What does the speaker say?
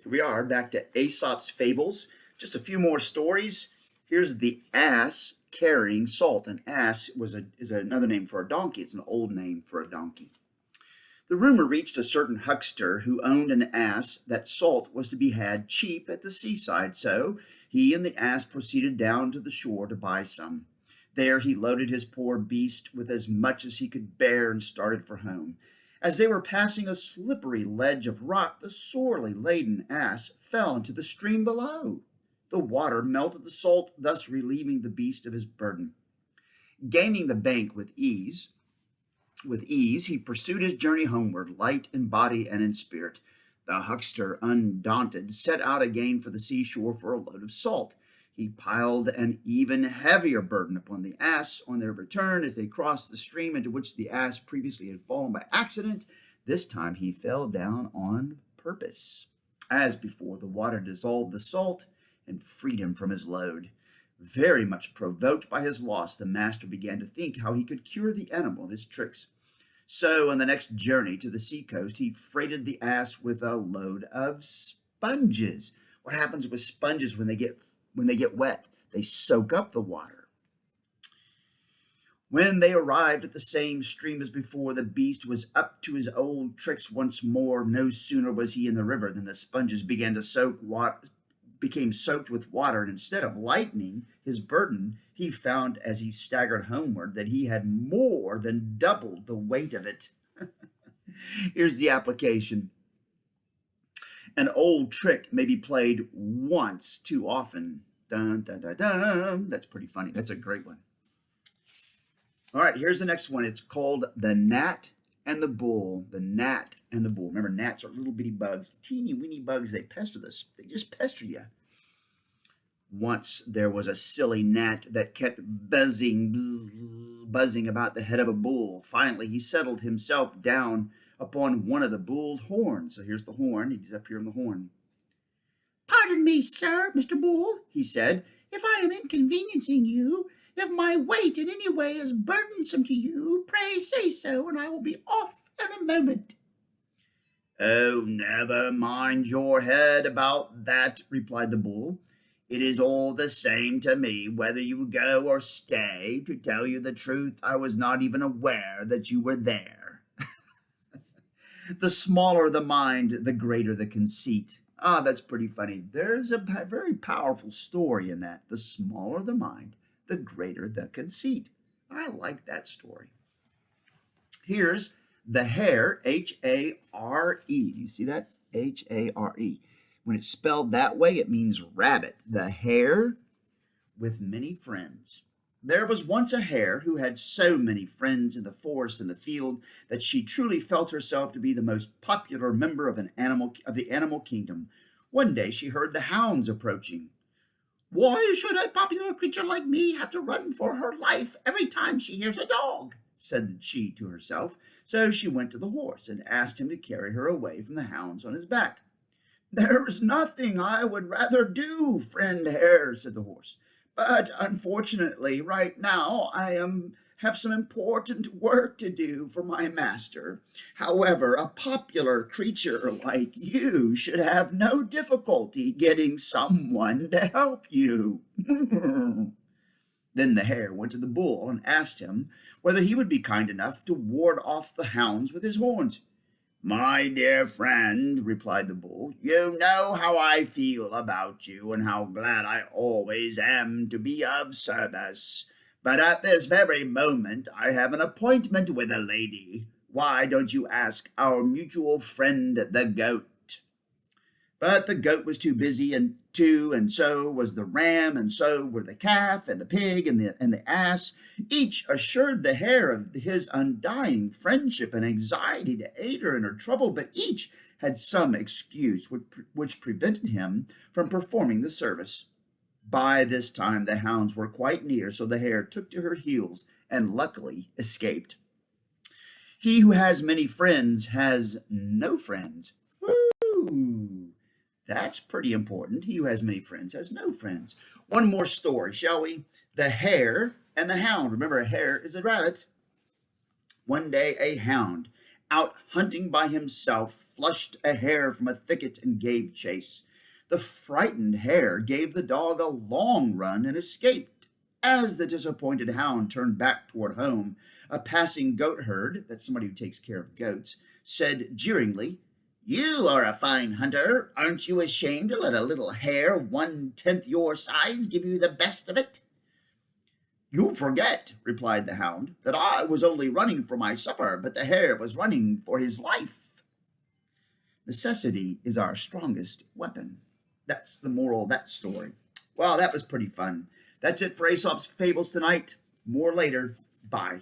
Here we are back to Aesop's Fables. Just a few more stories. Here's the ass carrying salt. An ass is another name for a donkey. It's an old name for a donkey. The rumor reached a certain huckster who owned an ass that salt was to be had cheap at the seaside, so he and the ass proceeded down to the shore to buy some. There he loaded his poor beast with as much as he could bear and started for home. As they were passing a slippery ledge of rock, the sorely laden ass fell into the stream below. The water melted the salt, thus relieving the beast of his burden. Gaining the bank with ease, he pursued his journey homeward, light in body and in spirit. The huckster, undaunted, set out again for the seashore for a load of salt. He piled an even heavier burden upon the ass on their return as they crossed the stream into which the ass previously had fallen by accident. This time he fell down on purpose. As before, the water dissolved the salt and freed him from his load. Very much provoked by his loss, the master began to think how he could cure the animal of his tricks. So, on the next journey to the seacoast, he freighted the ass with a load of sponges. What happens with sponges when they get wet? They soak up the water. When they arrived at the same stream as before, the beast was up to his old tricks once more. No sooner was he in the river than the sponges became soaked with water, and instead of lightening his burden, he found as he staggered homeward that he had more than doubled the weight of it. Here's the application. An old trick may be played once too often. Dun, dun, dun, dun. That's pretty funny. That's a great one. All right, here's the next one. It's called The Gnat and the Bull. The Gnat and the Bull. Remember, gnats are little bitty bugs, teeny weeny bugs. They pester us. They just pester you. Once there was a silly gnat that kept buzzing about the head of a bull. Finally, he settled himself down upon one of the bull's horns. So here's the horn. He's up here on the horn. "Pardon me, sir, Mr. Bull," he said, "if I am inconveniencing you. If my weight in any way is burdensome to you, pray say so, and I will be off in a moment." "Oh, never mind your head about that," replied the bull. "It is all the same to me whether you go or stay. To tell you the truth, I was not even aware that you were there." The smaller the mind, the greater the conceit. Ah, that's pretty funny. There's a very powerful story in that. The smaller the mind, the greater the conceit. I like that story. Here's the hare, H-A-R-E. Do you see that? H-A-R-E. When it's spelled that way, it means rabbit. The hare with many friends. There was once a hare who had so many friends in the forest and the field that she truly felt herself to be the most popular member of the animal kingdom. One day she heard the hounds approaching. "Why should a popular creature like me have to run for her life every time she hears a dog?" said she to herself. So she went to the horse and asked him to carry her away from the hounds on his back. "There is nothing I would rather do, friend hare," said the horse. "But unfortunately, right now, have some important work to do for my master. However, a popular creature like you should have no difficulty getting someone to help you." Then the hare went to the bull and asked him whether he would be kind enough to ward off the hounds with his horns. "My dear friend," replied the bull, "you know how I feel about you and how glad I always am to be of service. But at this very moment I have an appointment with a lady. Why don't you ask our mutual friend the goat?" But the goat was too busy, and so was the ram, and so were the calf, and the pig, and the ass. Each assured the hare of his undying friendship and anxiety to aid her in her trouble, but each had some excuse which prevented him from performing the service. By this time the hounds were quite near, so the hare took to her heels and luckily escaped. He who has many friends has no friends. Woo! That's pretty important. He who has many friends has no friends. One more story, shall we? The hare and the hound. Remember, a hare is a rabbit. One day a hound out hunting by himself, flushed a hare from a thicket and gave chase. The frightened hare gave the dog a long run and escaped. As the disappointed hound turned back toward home, a passing goat herd, that's somebody who takes care of goats, said jeeringly, "You are a fine hunter. Aren't you ashamed to let a little hare 1/10 your size give you the best of it?" "You forget," replied the hound, "that I was only running for my supper, but the hare was running for his life." Necessity is our strongest weapon. That's the moral of that story. Well, that was pretty fun. That's it for Aesop's Fables tonight. More later. Bye.